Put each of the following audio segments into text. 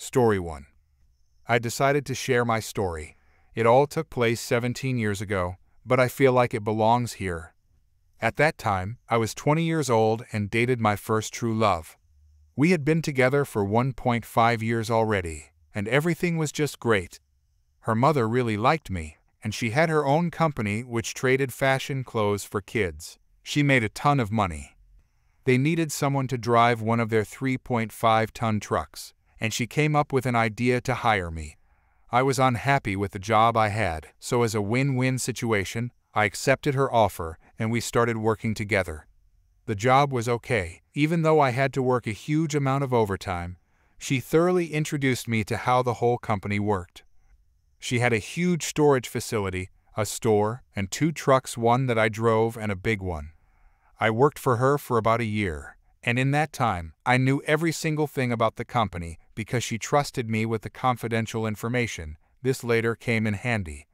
Story 1. I decided to share my story. It all took place 17 years ago, but I feel like it belongs here. At that time, I was 20 years old and dated my first true love. We had been together for 1.5 years already, and everything was just great. Her mother really liked me, and she had her own company which traded fashion clothes for kids. She made a ton of money. They needed someone to drive one of their 3.5-ton trucks, and she came up with an idea to hire me. I was unhappy with the job I had, so as a win-win situation, I accepted her offer and we started working together. The job was okay, even though I had to work a huge amount of overtime. She thoroughly introduced me to how the whole company worked. She had a huge storage facility, a store, and 2 trucks, one that I drove and a big one. I worked for her for about a year, and in that time, I knew every single thing about the company because she trusted me with the confidential information. This later came in handy.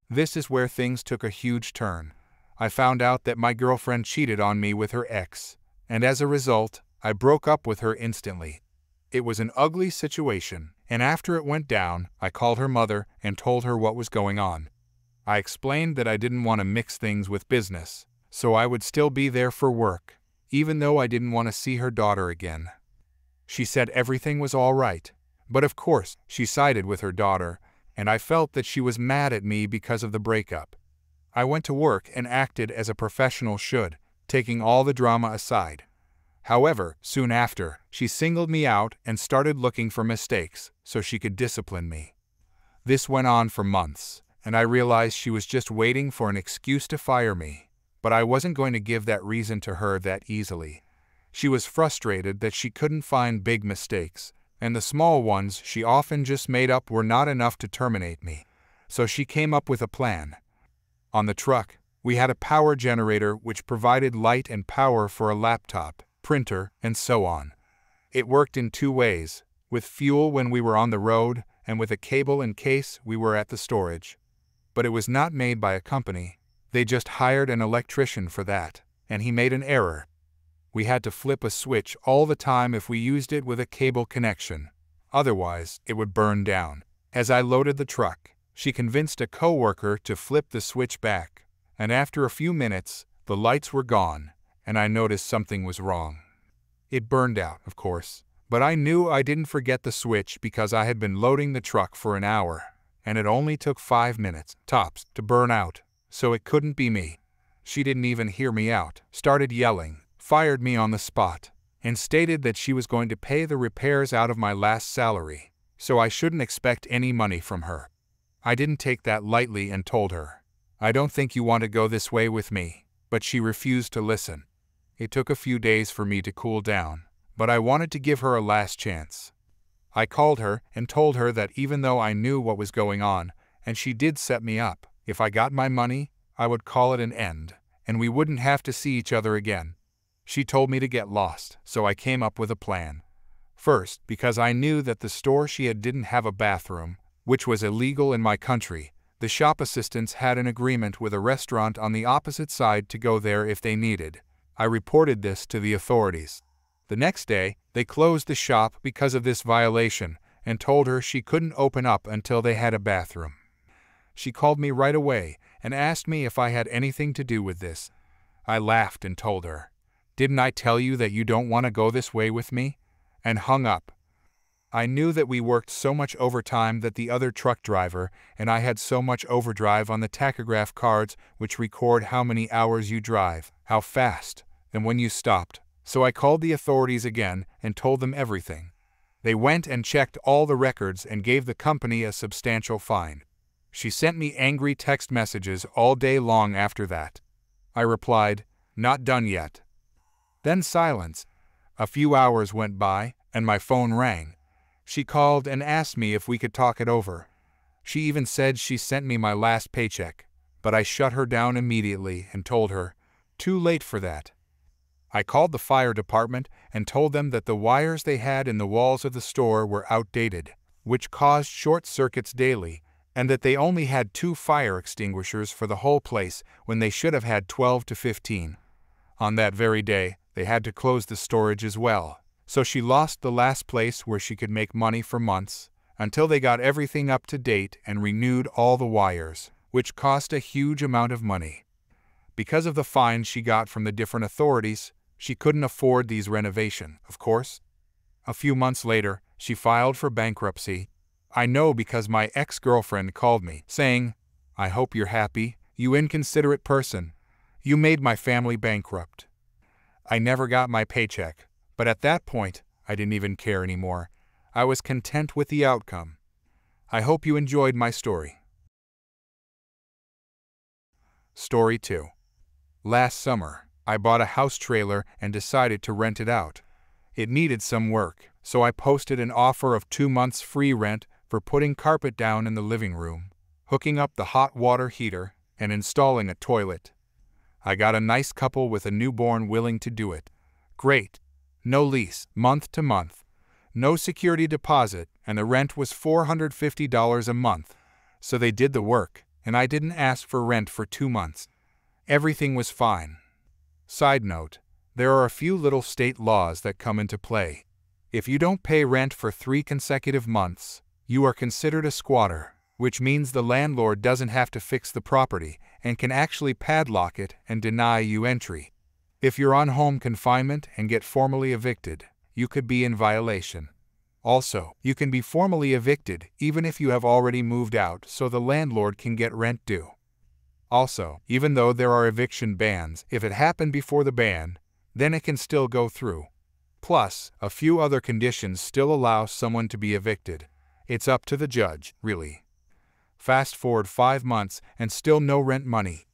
This is where things took a huge turn. I found out that my girlfriend cheated on me with her ex, and as a result, I broke up with her instantly. It was an ugly situation, and after it went down, I called her mother and told her what was going on. I explained that I didn't want to mix things with business, so I would still be there for work, even though I didn't want to see her daughter again. She said everything was all right, but of course, she sided with her daughter, and I felt that she was mad at me because of the breakup. I went to work and acted as a professional should, taking all the drama aside. However, soon after, she singled me out and started looking for mistakes so she could discipline me. This went on for months, and I realized she was just waiting for an excuse to fire me, but I wasn't going to give that reason to her that easily. She was frustrated that she couldn't find big mistakes, and the small ones she often just made up were not enough to terminate me. So she came up with a plan. On the truck, we had a power generator which provided light and power for a laptop, printer, and so on. It worked in 2 ways, with fuel when we were on the road and with a cable in case we were at the storage. But it was not made by a company. They just hired an electrician for that, and he made an error. We had to flip a switch all the time if we used it with a cable connection. Otherwise, it would burn down. As I loaded the truck, she convinced a coworker to flip the switch back, and after a few minutes, the lights were gone, and I noticed something was wrong. It burned out, of course, but I knew I didn't forget the switch because I had been loading the truck for an hour, and it only took 5 minutes, tops, to burn out, so it couldn't be me. She didn't even hear me out, started yelling, fired me on the spot, and stated that she was going to pay the repairs out of my last salary, so I shouldn't expect any money from her. I didn't take that lightly and told her, "I don't think you want to go this way with me," but she refused to listen. It took a few days for me to cool down, but I wanted to give her a last chance. I called her and told her that even though I knew what was going on, and she did set me up, if I got my money, I would call it an end, and we wouldn't have to see each other again. She told me to get lost, so I came up with a plan. First, because I knew that the store she had didn't have a bathroom, which was illegal in my country, the shop assistants had an agreement with a restaurant on the opposite side to go there if they needed. I reported this to the authorities. The next day, they closed the shop because of this violation and told her she couldn't open up until they had a bathroom. She called me right away and asked me if I had anything to do with this. I laughed and told her, "Didn't I tell you that you don't want to go this way with me?" and hung up. I knew that we worked so much overtime that the other truck driver and I had so much overdrive on the tachograph cards which record how many hours you drive, how fast, and when you stopped. So I called the authorities again and told them everything. They went and checked all the records and gave the company a substantial fine. She sent me angry text messages all day long after that. I replied, "Not done yet." Then silence. A few hours went by, and my phone rang. She called and asked me if we could talk it over. She even said she sent me my last paycheck, but I shut her down immediately and told her, "Too late for that." I called the fire department and told them that the wires they had in the walls of the store were outdated, which caused short circuits daily, and that they only had 2 fire extinguishers for the whole place when they should have had 12 to 15. On that very day, they had to close the storage as well, So she lost the last place where she could make money for months, until they got everything up to date and renewed all the wires, which cost a huge amount of money. Because of the fines she got from the different authorities, she couldn't afford these renovations, of course. A few months later, she filed for bankruptcy. I know because my ex-girlfriend called me, saying, "I hope you're happy, you inconsiderate person. You made my family bankrupt." I never got my paycheck, but at that point, I didn't even care anymore. I was content with the outcome. I hope you enjoyed my story. Story 2. Last summer, I bought a house trailer and decided to rent it out. It needed some work, so I posted an offer of 2 months free rent for putting carpet down in the living room, hooking up the hot water heater, and installing a toilet. I got a nice couple with a newborn willing to do it. Great. No lease, month to month. No security deposit, and the rent was $450 a month. So they did the work, and I didn't ask for rent for 2 months. Everything was fine. Side note, there are a few little state laws that come into play. If you don't pay rent for 3 consecutive months, you are considered a squatter, which means the landlord doesn't have to fix the property and can actually padlock it and deny you entry. If you're on home confinement and get formally evicted, you could be in violation. Also, you can be formally evicted even if you have already moved out, so the landlord can get rent due. Also, even though there are eviction bans, if it happened before the ban, then it can still go through. Plus, a few other conditions still allow someone to be evicted. It's up to the judge, really. Fast forward 5 months and still no rent money.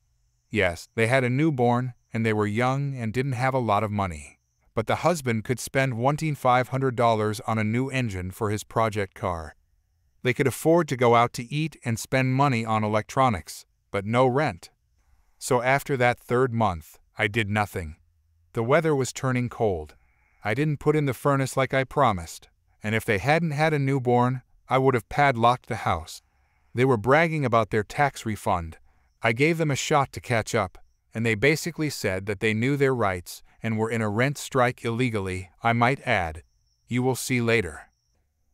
Yes, they had a newborn and they were young and didn't have a lot of money. But the husband could spend $1,500 on a new engine for his project car. They could afford to go out to eat and spend money on electronics, but no rent. So after that 3rd month, I did nothing. The weather was turning cold. I didn't put in the furnace like I promised, and if they hadn't had a newborn, I would have padlocked the house. They were bragging about their tax refund. I gave them a shot to catch up, and they basically said that they knew their rights and were in a rent strike illegally, I might add. You will see later.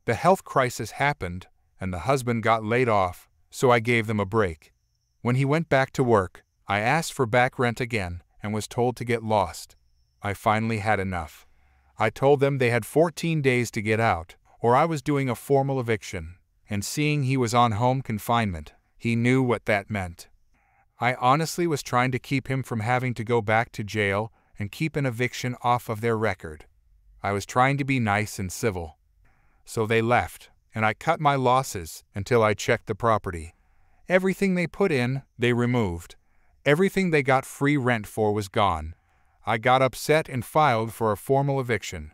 The health crisis happened, and the husband got laid off, so I gave them a break. When he went back to work, I asked for back rent again and was told to get lost. I finally had enough. I told them they had 14 days to get out, or I was doing a formal eviction, and seeing he was on home confinement, he knew what that meant. I honestly was trying to keep him from having to go back to jail and keep an eviction off of their record. I was trying to be nice and civil. So they left, and I cut my losses until I checked the property. Everything they put in, they removed. Everything they got free rent for was gone. I got upset and filed for a formal eviction.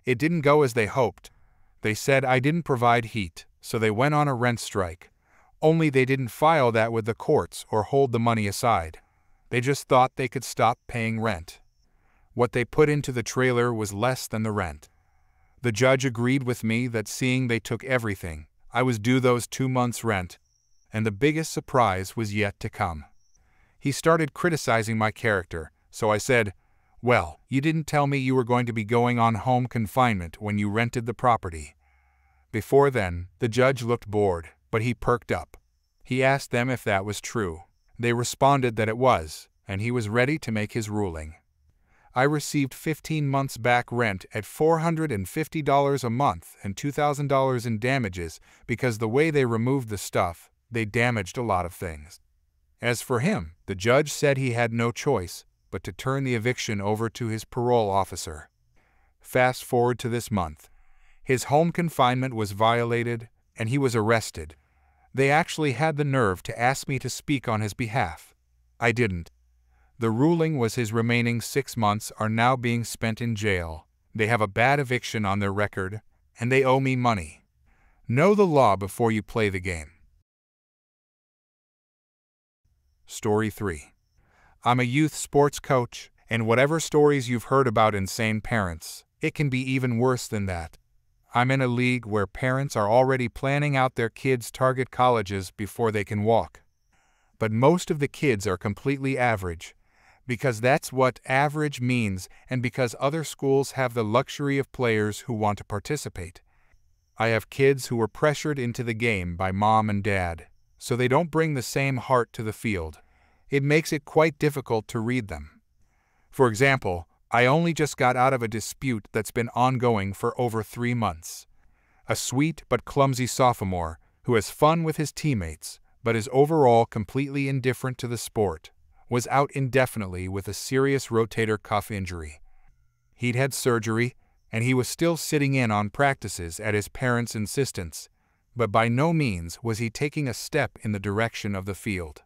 It didn't go as they hoped. They said I didn't provide heat, so they went on a rent strike. Only they didn't file that with the courts or hold the money aside. They just thought they could stop paying rent. What they put into the trailer was less than the rent. The judge agreed with me that seeing they took everything, I was due those 2 months' rent, and the biggest surprise was yet to come. He started criticizing my character, so I said, "Well, you didn't tell me you were going to be going on home confinement when you rented the property." Before then, the judge looked bored, but he perked up. He asked them if that was true. They responded that it was, and he was ready to make his ruling. I received 15 months back rent at $450 a month and $2,000 in damages because the way they removed the stuff, they damaged a lot of things. As for him, the judge said he had no choice but to turn the eviction over to his parole officer. Fast forward to this month. His home confinement was violated, and he was arrested. They actually had the nerve to ask me to speak on his behalf. I didn't. The ruling was his remaining 6 months are now being spent in jail. They have a bad eviction on their record, and they owe me money. Know the law before you play the game. Story 3. I'm a youth sports coach, and whatever stories you've heard about insane parents, it can be even worse than that. I'm in a league where parents are already planning out their kids' target colleges before they can walk. But most of the kids are completely average. because that's what average means and because other schools have the luxury of players who want to participate. I have kids who were pressured into the game by mom and dad, so they don't bring the same heart to the field. It makes it quite difficult to read them. For example, I only just got out of a dispute that's been ongoing for over 3 months. A sweet but clumsy sophomore who has fun with his teammates but is overall completely indifferent to the sport was out indefinitely with a serious rotator cuff injury. He'd had surgery, and he was still sitting in on practices at his parents' insistence, but by no means was he taking a step in the direction of the field.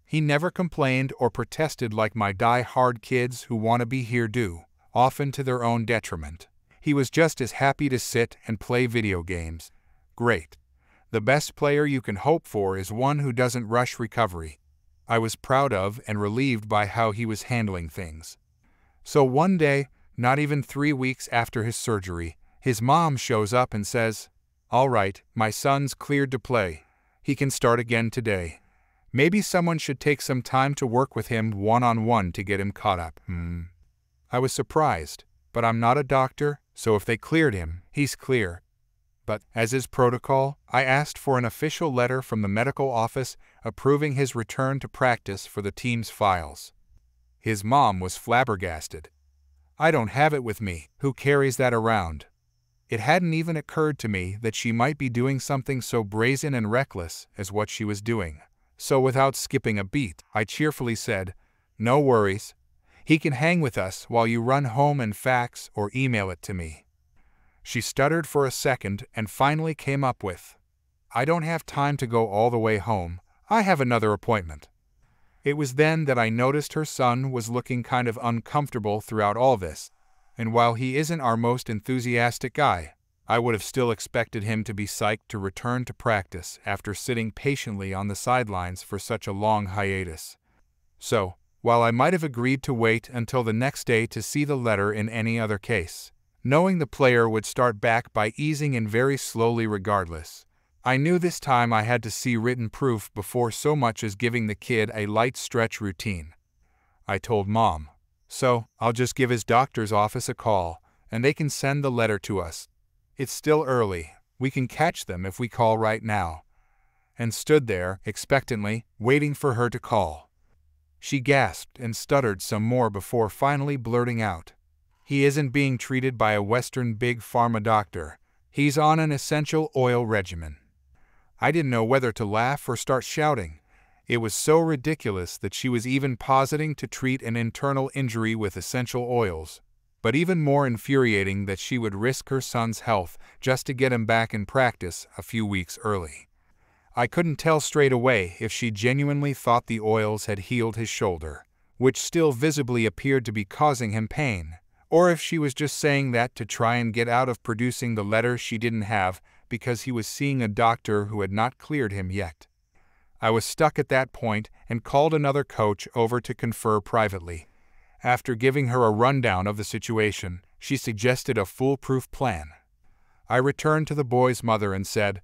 He never complained or protested like my die-hard kids who want to be here do, often to their own detriment. He was just as happy to sit and play video games. Great. The best player you can hope for is one who doesn't rush recovery. I was proud of and relieved by how he was handling things. So one day, not even 3 weeks after his surgery, his mom shows up and says, "All right, my son's cleared to play. He can start again today. Maybe someone should take some time to work with him one-on-one to get him caught up." I was surprised, but I'm not a doctor, so if they cleared him, he's clear. But, as is protocol, I asked for an official letter from the medical office approving his return to practice for the team's files. His mom was flabbergasted. "I don't have it with me. Who carries that around?" It hadn't even occurred to me that she might be doing something so brazen and reckless as what she was doing. So without skipping a beat, I cheerfully said, "No worries. He can hang with us while you run home and fax or email it to me." She stuttered for a second and finally came up with, "I don't have time to go all the way home. I have another appointment." It was then that I noticed her son was looking kind of uncomfortable throughout all this, and while he isn't our most enthusiastic guy, I would have still expected him to be psyched to return to practice after sitting patiently on the sidelines for such a long hiatus. So, while I might have agreed to wait until the next day to see the letter in any other case, knowing the player would start back by easing in very slowly regardless, I knew this time I had to see written proof before so much as giving the kid a light stretch routine. I told Mom, "So, I'll just give his doctor's office a call, and they can send the letter to us. It's still early. We can catch them if we call right now." And stood there, expectantly, waiting for her to call. She gasped and stuttered some more before finally blurting out, "He isn't being treated by a Western big pharma doctor. He's on an essential oil regimen." I didn't know whether to laugh or start shouting. It was so ridiculous that she was even positing to treat an internal injury with essential oils, but even more infuriating that she would risk her son's health just to get him back in practice a few weeks early. I couldn't tell straight away if she genuinely thought the oils had healed his shoulder, which still visibly appeared to be causing him pain, or if she was just saying that to try and get out of producing the letter she didn't have because he was seeing a doctor who had not cleared him yet. I was stuck at that point and called another coach over to confer privately. After giving her a rundown of the situation, she suggested a foolproof plan. I returned to the boy's mother and said,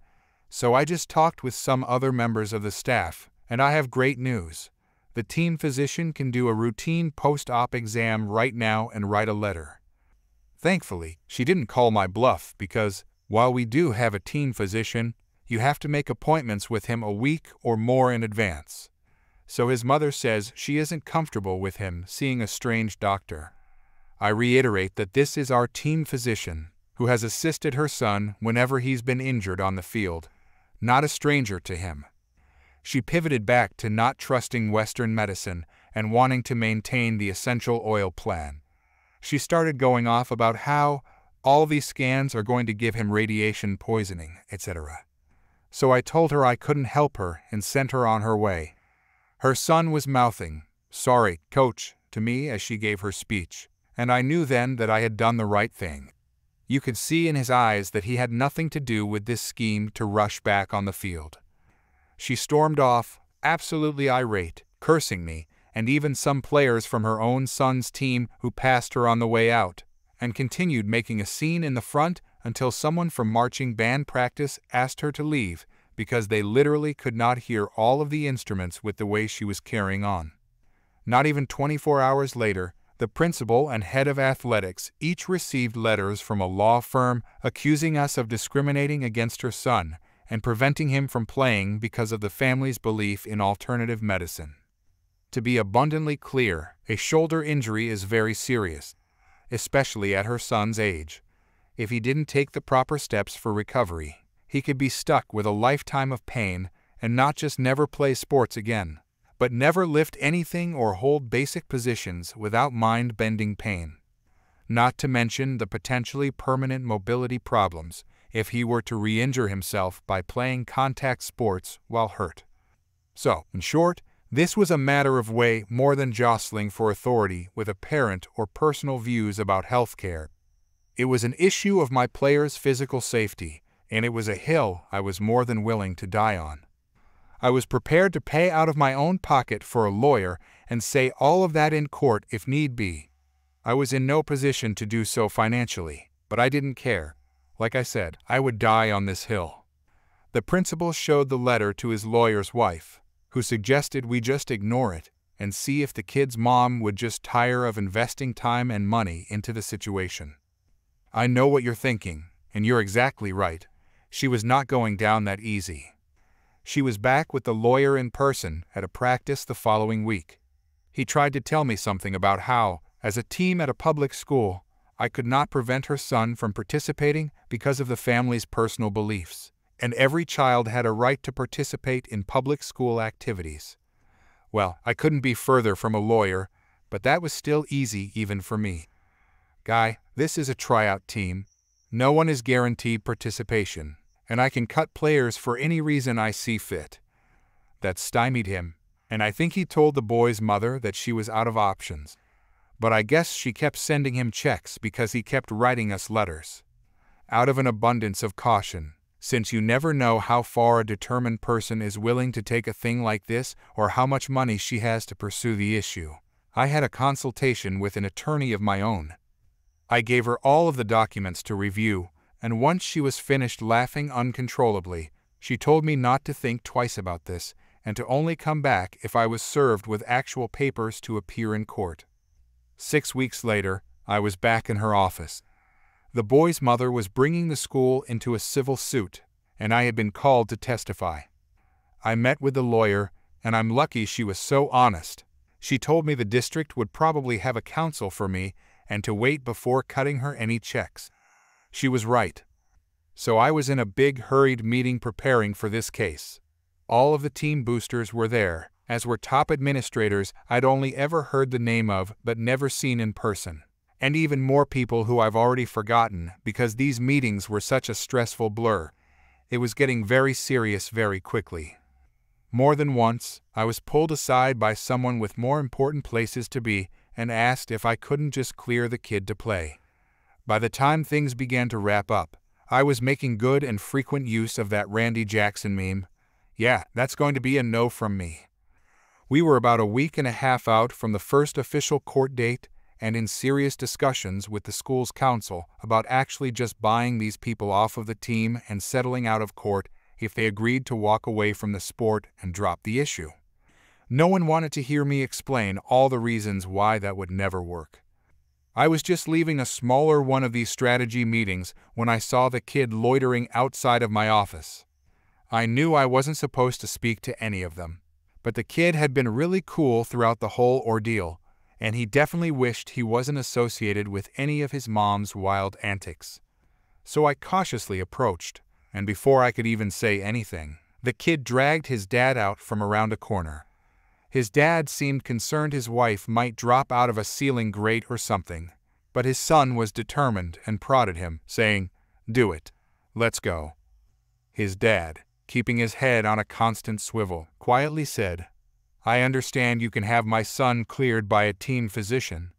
"So I just talked with some other members of the staff, and I have great news. The team physician can do a routine post-op exam right now and write a letter." Thankfully, she didn't call my bluff because, while we do have a team physician, you have to make appointments with him a week or more in advance. So his mother says she isn't comfortable with him seeing a strange doctor. I reiterate that this is our team physician, who has assisted her son whenever he's been injured on the field, not a stranger to him. She pivoted back to not trusting Western medicine and wanting to maintain the essential oil plan. She started going off about how all these scans are going to give him radiation poisoning, etc. So I told her I couldn't help her and sent her on her way. Her son was mouthing, "Sorry, coach," to me as she gave her speech, and I knew then that I had done the right thing. You could see in his eyes that he had nothing to do with this scheme to rush back on the field. She stormed off, absolutely irate, cursing me, and even some players from her own son's team who passed her on the way out, and continued making a scene in the front until someone from marching band practice asked her to leave because they literally could not hear all of the instruments with the way she was carrying on. Not even 24 hours later, the principal and head of athletics each received letters from a law firm accusing us of discriminating against her son and preventing him from playing because of the family's belief in alternative medicine. To be abundantly clear, a shoulder injury is very serious, especially at her son's age. If he didn't take the proper steps for recovery, he could be stuck with a lifetime of pain and not just never play sports again, but never lift anything or hold basic positions without mind-bending pain. Not to mention the potentially permanent mobility problems if he were to re-injure himself by playing contact sports while hurt. So, in short, this was a matter of way more than jostling for authority with a parent or personal views about healthcare. It was an issue of my players' physical safety, and it was a hill I was more than willing to die on. I was prepared to pay out of my own pocket for a lawyer and say all of that in court if need be. I was in no position to do so financially, but I didn't care. Like I said, I would die on this hill. The principal showed the letter to his lawyer's wife, who suggested we just ignore it and see if the kid's mom would just tire of investing time and money into the situation. I know what you're thinking, and you're exactly right. She was not going down that easy. She was back with the lawyer in person at a practice the following week. He tried to tell me something about how, as a team at a public school, I could not prevent her son from participating because of the family's personal beliefs, and every child had a right to participate in public school activities. Well, I couldn't be further from a lawyer, but that was still easy even for me. Guy, this is a tryout team. No one is guaranteed participation, and I can cut players for any reason I see fit. That stymied him, and I think he told the boy's mother that she was out of options. But I guess she kept sending him checks because he kept writing us letters. Out of an abundance of caution, since you never know how far a determined person is willing to take a thing like this or how much money she has to pursue the issue, I had a consultation with an attorney of my own. I gave her all of the documents to review, and once she was finished laughing uncontrollably, she told me not to think twice about this and to only come back if I was served with actual papers to appear in court. 6 weeks later, I was back in her office. The boy's mother was bringing the school into a civil suit, and I had been called to testify. I met with the lawyer, and I'm lucky she was so honest. She told me the district would probably have a counsel for me and to wait before cutting her any checks. She was right. So I was in a big hurried meeting preparing for this case. All of the team boosters were there, as were top administrators I'd only ever heard the name of but never seen in person, and even more people who I've already forgotten because these meetings were such a stressful blur. It was getting very serious very quickly. More than once, I was pulled aside by someone with more important places to be and asked if I couldn't just clear the kid to play. By the time things began to wrap up, I was making good and frequent use of that Randy Jackson meme. Yeah, that's going to be a no from me. We were about a week and a half out from the first official court date and in serious discussions with the school's council about actually just buying these people off of the team and settling out of court if they agreed to walk away from the sport and drop the issue. No one wanted to hear me explain all the reasons why that would never work. I was just leaving a smaller one of these strategy meetings when I saw the kid loitering outside of my office. I knew I wasn't supposed to speak to any of them, but the kid had been really cool throughout the whole ordeal, and he definitely wished he wasn't associated with any of his mom's wild antics. So I cautiously approached, and before I could even say anything, the kid dragged his dad out from around a corner. His dad seemed concerned his wife might drop out of a ceiling grate or something, but his son was determined and prodded him, saying, "Do it. Let's go." His dad, keeping his head on a constant swivel, quietly said, "I understand you can have my son cleared by a team physician."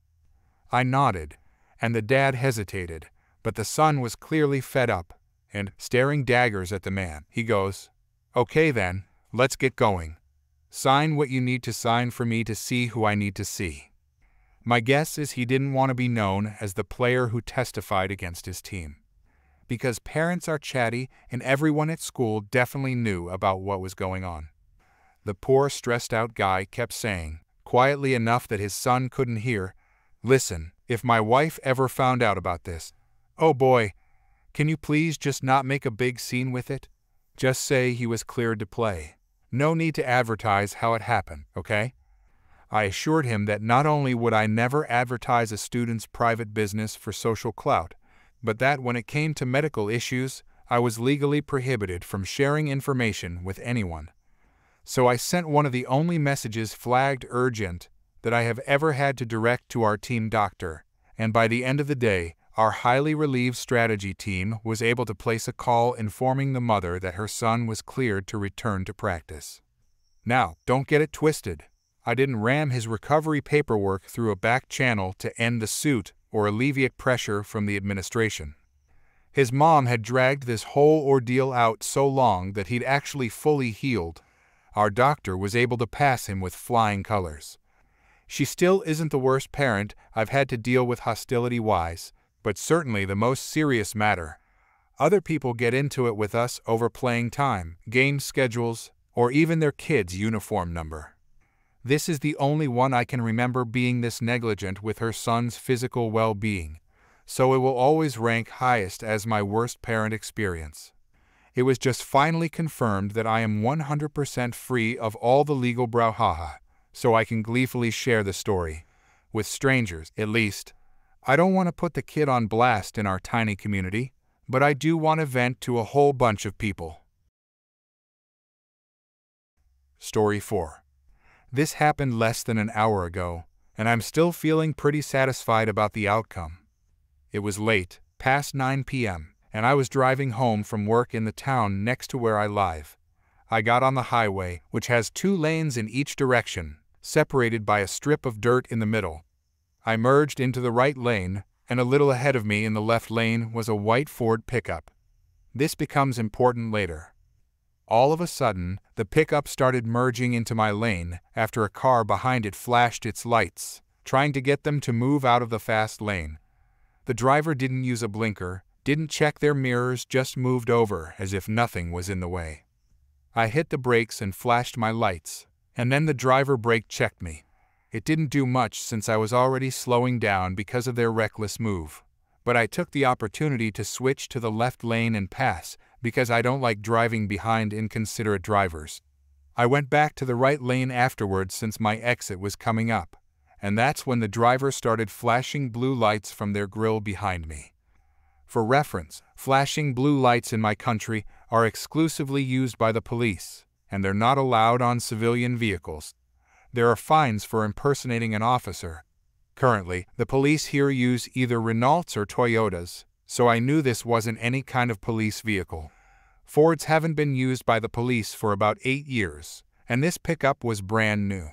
I nodded, and the dad hesitated, but the son was clearly fed up, and, staring daggers at the man, he goes, "Okay then, let's get going. Sign what you need to sign for me to see who I need to see." My guess is he didn't want to be known as the player who testified against his team. Because parents are chatty and everyone at school definitely knew about what was going on. The poor stressed out guy kept saying, quietly enough that his son couldn't hear, "Listen, if my wife ever found out about this, oh boy, can you please just not make a big scene with it? Just say he was cleared to play. No need to advertise how it happened, okay?" I assured him that not only would I never advertise a student's private business for social clout, but that when it came to medical issues, I was legally prohibited from sharing information with anyone. So I sent one of the only messages flagged urgent that I have ever had to direct to our team doctor, and by the end of the day, our highly relieved strategy team was able to place a call informing the mother that her son was cleared to return to practice. Now, don't get it twisted. I didn't ram his recovery paperwork through a back channel to end the suit or alleviate pressure from the administration. His mom had dragged this whole ordeal out so long that he'd actually fully healed. Our doctor was able to pass him with flying colors. She still isn't the worst parent I've had to deal with hostility-wise, but certainly the most serious matter. Other people get into it with us over playing time, game schedules, or even their kid's uniform number. This is the only one I can remember being this negligent with her son's physical well-being, so it will always rank highest as my worst parent experience. It was just finally confirmed that I am 100% free of all the legal brouhaha, so I can gleefully share the story. With strangers, at least. I don't want to put the kid on blast in our tiny community, but I do want to vent to a whole bunch of people. Story 4. This happened less than an hour ago, and I'm still feeling pretty satisfied about the outcome. It was late, past 9 p.m., and I was driving home from work in the town next to where I live. I got on the highway, which has 2 lanes in each direction, separated by a strip of dirt in the middle. I merged into the right lane, and a little ahead of me in the left lane was a white Ford pickup. This becomes important later. All of a sudden, the pickup started merging into my lane after a car behind it flashed its lights, trying to get them to move out of the fast lane. The driver didn't use a blinker, didn't check their mirrors, just moved over as if nothing was in the way. I hit the brakes and flashed my lights, and then the driver brake checked me. It didn't do much since I was already slowing down because of their reckless move, but I took the opportunity to switch to the left lane and pass because I don't like driving behind inconsiderate drivers. I went back to the right lane afterwards since my exit was coming up, and that's when the driver started flashing blue lights from their grill behind me. For reference, flashing blue lights in my country are exclusively used by the police, and they're not allowed on civilian vehicles. There are fines for impersonating an officer. Currently, the police here use either Renaults or Toyotas, so I knew this wasn't any kind of police vehicle. Fords haven't been used by the police for about 8 years, and this pickup was brand new.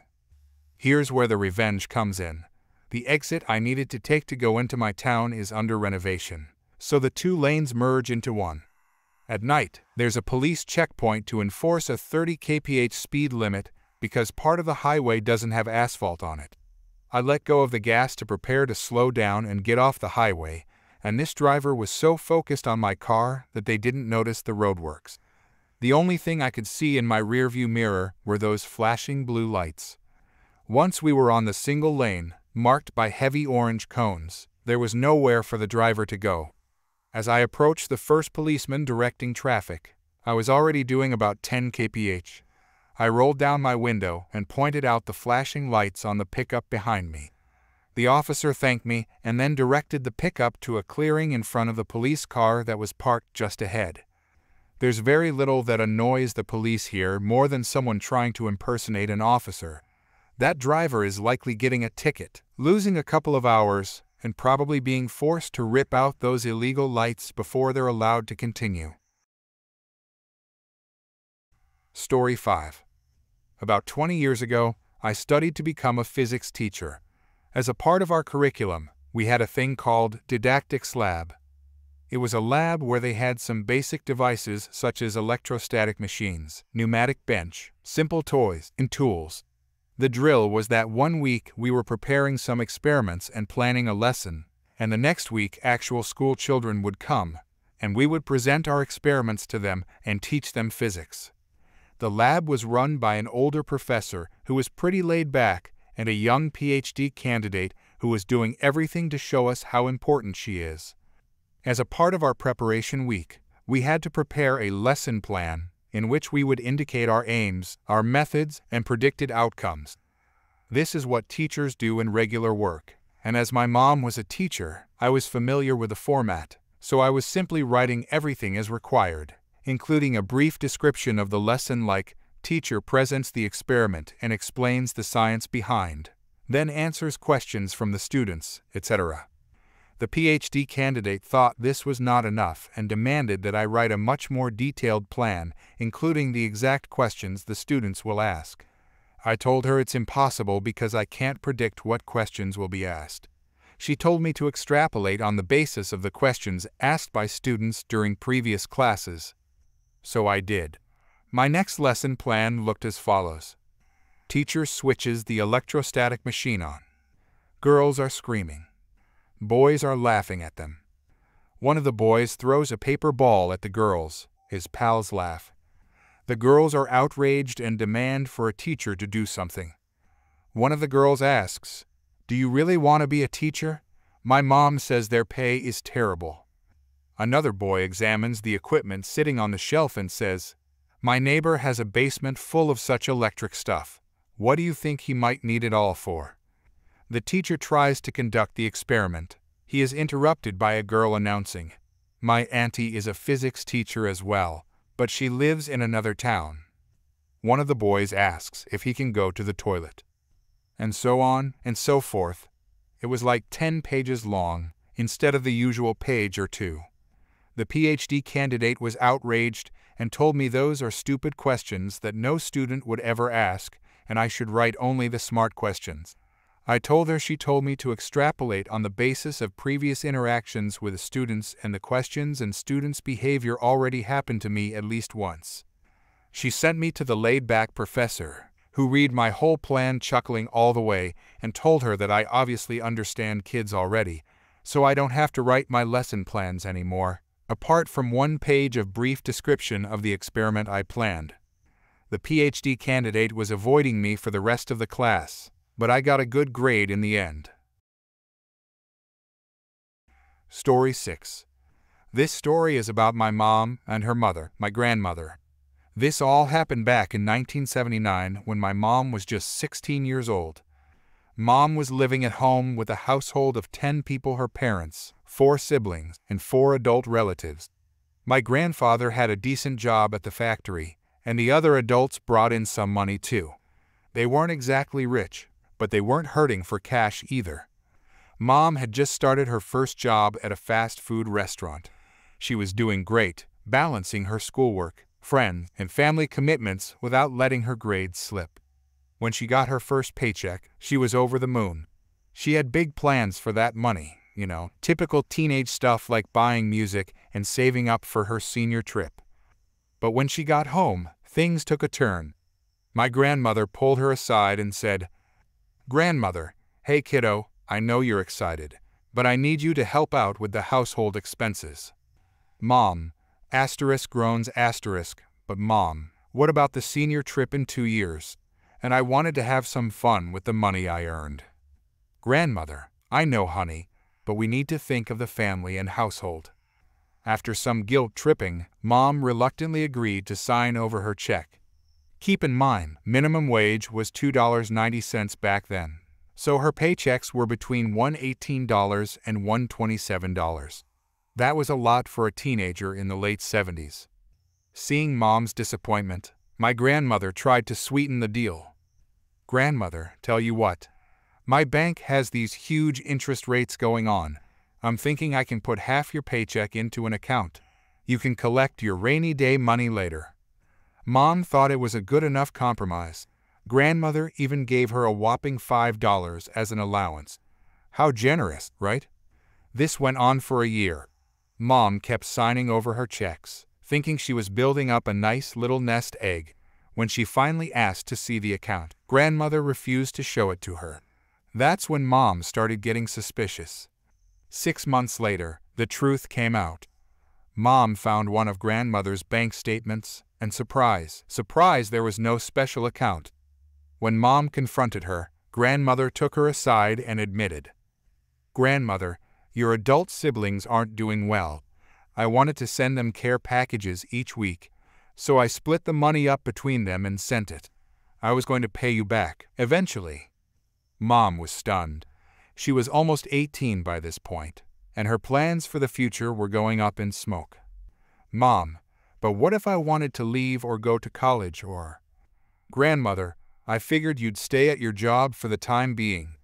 Here's where the revenge comes in. The exit I needed to take to go into my town is under renovation, so the 2 lanes merge into one. At night, there's a police checkpoint to enforce a 30 kph speed limit because part of the highway doesn't have asphalt on it. I let go of the gas to prepare to slow down and get off the highway, and this driver was so focused on my car that they didn't notice the roadworks. The only thing I could see in my rearview mirror were those flashing blue lights. Once we were on the single lane, marked by heavy orange cones, there was nowhere for the driver to go. As I approached the first policeman directing traffic, I was already doing about 10 kph. I rolled down my window and pointed out the flashing lights on the pickup behind me. The officer thanked me and then directed the pickup to a clearing in front of the police car that was parked just ahead. There's very little that annoys the police here more than someone trying to impersonate an officer. That driver is likely getting a ticket, losing a couple of hours, and probably being forced to rip out those illegal lights before they're allowed to continue. Story 5. About 20 years ago, I studied to become a physics teacher. As a part of our curriculum, we had a thing called Didactics Lab. It was a lab where they had some basic devices such as electrostatic machines, pneumatic bench, simple toys, and tools. The drill was that one week we were preparing some experiments and planning a lesson, and the next week actual school children would come, and we would present our experiments to them and teach them physics. The lab was run by an older professor who was pretty laid back and a young PhD candidate who was doing everything to show us how important she is. As a part of our preparation week, we had to prepare a lesson plan in which we would indicate our aims, our methods, and predicted outcomes. This is what teachers do in regular work, and as my mom was a teacher, I was familiar with the format, so I was simply writing everything as required, including a brief description of the lesson like, teacher presents the experiment and explains the science behind, then answers questions from the students, etc. The PhD candidate thought this was not enough and demanded that I write a much more detailed plan, including the exact questions the students will ask. I told her it's impossible because I can't predict what questions will be asked. She told me to extrapolate on the basis of the questions asked by students during previous classes. So I did. My next lesson plan looked as follows. Teacher switches the electrostatic machine on. Girls are screaming. Boys are laughing at them. One of the boys throws a paper ball at the girls. His pals laugh. The girls are outraged and demand for a teacher to do something. One of the girls asks, "Do you really want to be a teacher? My mom says their pay is terrible." Another boy examines the equipment sitting on the shelf and says, "My neighbor has a basement full of such electric stuff. What do you think he might need it all for?" The teacher tries to conduct the experiment. He is interrupted by a girl announcing, "My auntie is a physics teacher as well, but she lives in another town." One of the boys asks if he can go to the toilet. And so on and so forth. It was like 10 pages long, instead of the usual page or two. The PhD candidate was outraged and told me those are stupid questions that no student would ever ask, and I should write only the smart questions. I told her she told me to extrapolate on the basis of previous interactions with the students, and the questions and students' behavior already happened to me at least once. She sent me to the laid-back professor, who read my whole plan chuckling all the way, and told her that I obviously understand kids already, so I don't have to write my lesson plans anymore, apart from one page of brief description of the experiment I planned. The PhD candidate was avoiding me for the rest of the class, but I got a good grade in the end. Story 6. This story is about my mom and her mother, my grandmother. This all happened back in 1979 when my mom was just 16 years old. Mom was living at home with a household of 10 people, her parents, 4 siblings, and 4 adult relatives. My grandfather had a decent job at the factory, and the other adults brought in some money too. They weren't exactly rich, but they weren't hurting for cash either. Mom had just started her first job at a fast food restaurant. She was doing great, balancing her schoolwork, friends, and family commitments without letting her grades slip. When she got her first paycheck, she was over the moon. She had big plans for that money, typical teenage stuff like buying music and saving up for her senior trip. But when she got home, things took a turn. My grandmother pulled her aside and said, "Grandmother, hey kiddo, I know you're excited, but I need you to help out with the household expenses." Mom, groans but Mom, what about the senior trip in 2 years? And I wanted to have some fun with the money I earned. Grandmother, I know honey, but we need to think of the family and household. After some guilt-tripping, Mom reluctantly agreed to sign over her check. Keep in mind, minimum wage was $2.90 back then, so her paychecks were between $118 and $127. That was a lot for a teenager in the late 70s. Seeing Mom's disappointment, my grandmother tried to sweeten the deal. "Grandmother, tell you what, my bank has these huge interest rates going on. I'm thinking I can put half your paycheck into an account. You can collect your rainy day money later." Mom thought it was a good enough compromise. Grandmother even gave her a whopping $5 as an allowance. How generous, right? This went on for a year. Mom kept signing over her checks, thinking she was building up a nice little nest egg. When she finally asked to see the account, Grandmother refused to show it to her. That's when Mom started getting suspicious. 6 months later, the truth came out. Mom found one of Grandmother's bank statements, and surprise, there was no special account. When Mom confronted her, Grandmother took her aside and admitted, "Grandmother, your adult siblings aren't doing well. I wanted to send them care packages each week, so I split the money up between them and sent it. I was going to pay you back, eventually." Mom was stunned. She was almost 18 by this point, and her plans for the future were going up in smoke. "Mom, but what if I wanted to leave or go to college or—" "Grandmother, I figured you'd stay at your job for the time being.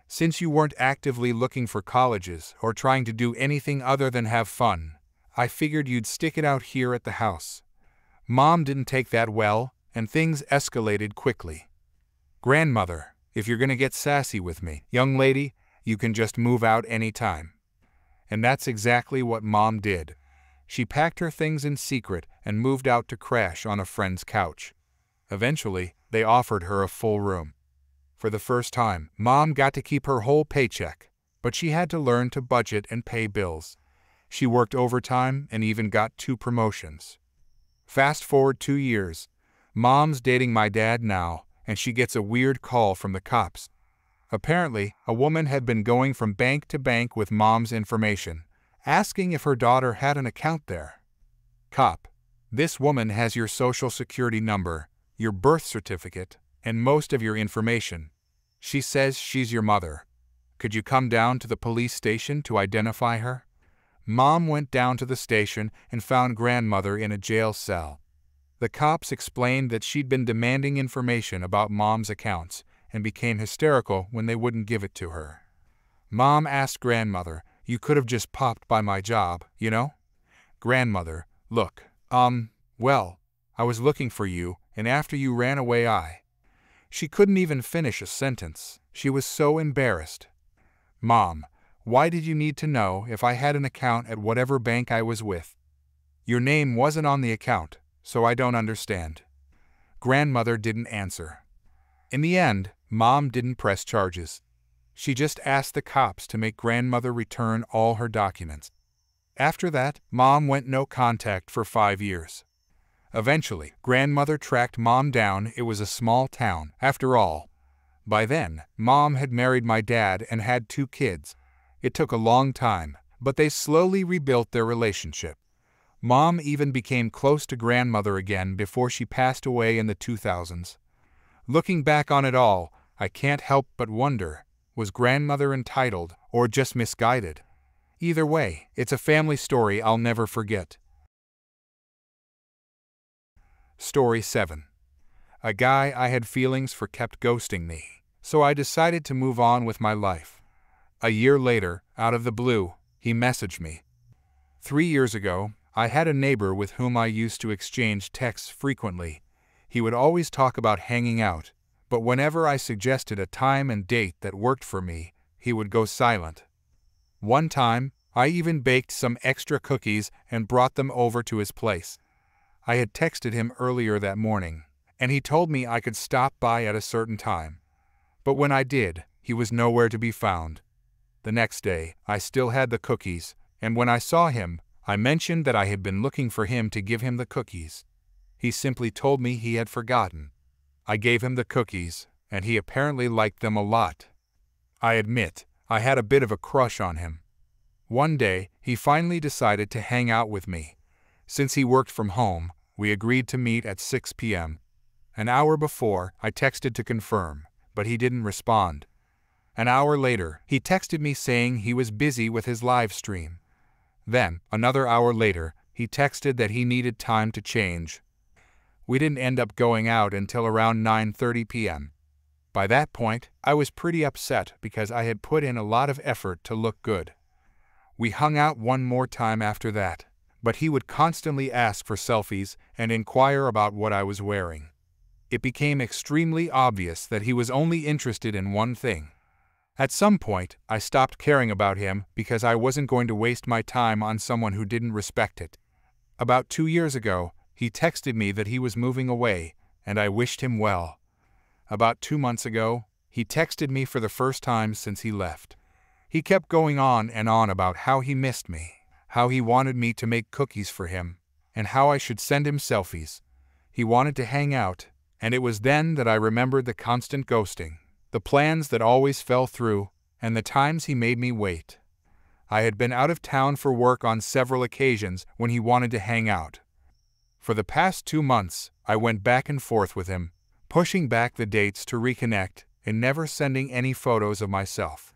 Since you weren't actively looking for colleges or trying to do anything other than have fun, I figured you'd stick it out here at the house." Mom didn't take that well, and things escalated quickly. "Grandmother, if you're gonna get sassy with me, young lady, you can just move out anytime." And that's exactly what Mom did. She packed her things in secret and moved out to crash on a friend's couch. Eventually, they offered her a full room. For the first time, Mom got to keep her whole paycheck, but she had to learn to budget and pay bills. She worked overtime and even got 2 promotions. Fast forward 2 years, Mom's dating my dad now, and she gets a weird call from the cops. Apparently, a woman had been going from bank to bank with Mom's information, asking if her daughter had an account there. "Cop, this woman has your social security number, your birth certificate, and most of your information. She says she's your mother. Could you come down to the police station to identify her?" Mom went down to the station and found Grandmother in a jail cell. The cops explained that she'd been demanding information about Mom's accounts and became hysterical when they wouldn't give it to her. Mom asked Grandmother, "You could have just popped by my job, you know?" Grandmother, "Look, well, I was looking for you, and after you ran away She couldn't even finish a sentence. She was so embarrassed. "Mom, why did you need to know if I had an account at whatever bank I was with? Your name wasn't on the account, so I don't understand." Grandmother didn't answer. In the end, Mom didn't press charges. She just asked the cops to make Grandmother return all her documents. After that, Mom went no contact for 5 years. Eventually, Grandmother tracked Mom down. It was a small town, after all. By then, Mom had married my dad and had 2 kids. It took a long time, but they slowly rebuilt their relationship. Mom even became close to Grandmother again before she passed away in the 2000s. Looking back on it all, I can't help but wonder, was Grandmother entitled or just misguided? Either way, it's a family story I'll never forget. Story 7. A guy I had feelings for kept ghosting me, so I decided to move on with my life. A year later, out of the blue, he messaged me. 3 years ago, I had a neighbor with whom I used to exchange texts frequently. He would always talk about hanging out, but whenever I suggested a time and date that worked for me, he would go silent. One time, I even baked some extra cookies and brought them over to his place. I had texted him earlier that morning, and he told me I could stop by at a certain time. But when I did, he was nowhere to be found. The next day, I still had the cookies, and when I saw him, I mentioned that I had been looking for him to give him the cookies. He simply told me he had forgotten. I gave him the cookies, and he apparently liked them a lot. I admit, I had a bit of a crush on him. One day, he finally decided to hang out with me. Since he worked from home, we agreed to meet at 6 p.m. An hour before, I texted to confirm, but he didn't respond. An hour later, he texted me saying he was busy with his live stream. Then, another hour later, he texted that he needed time to change. We didn't end up going out until around 9:30 p.m. By that point, I was pretty upset because I had put in a lot of effort to look good. We hung out one more time after that, but he would constantly ask for selfies and inquire about what I was wearing. It became extremely obvious that he was only interested in one thing. At some point, I stopped caring about him because I wasn't going to waste my time on someone who didn't respect it. About 2 years ago, he texted me that he was moving away, and I wished him well. About 2 months ago, he texted me for the first time since he left. He kept going on and on about how he missed me, how he wanted me to make cookies for him, and how I should send him selfies. He wanted to hang out, and it was then that I remembered the constant ghosting, the plans that always fell through, and the times he made me wait. I had been out of town for work on several occasions when he wanted to hang out. For the past 2 months, I went back and forth with him, pushing back the dates to reconnect and never sending any photos of myself.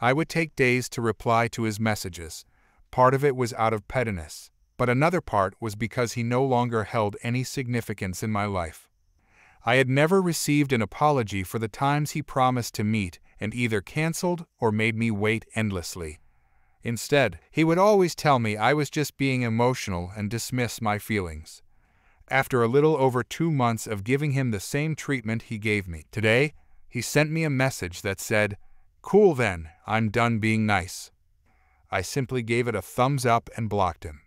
I would take days to reply to his messages. Part of it was out of pettiness, but another part was because he no longer held any significance in my life. I had never received an apology for the times he promised to meet and either canceled or made me wait endlessly. Instead, he would always tell me I was just being emotional and dismiss my feelings. After a little over 2 months of giving him the same treatment he gave me, today, he sent me a message that said, "Cool then, I'm done being nice." I simply gave it a thumbs up and blocked him.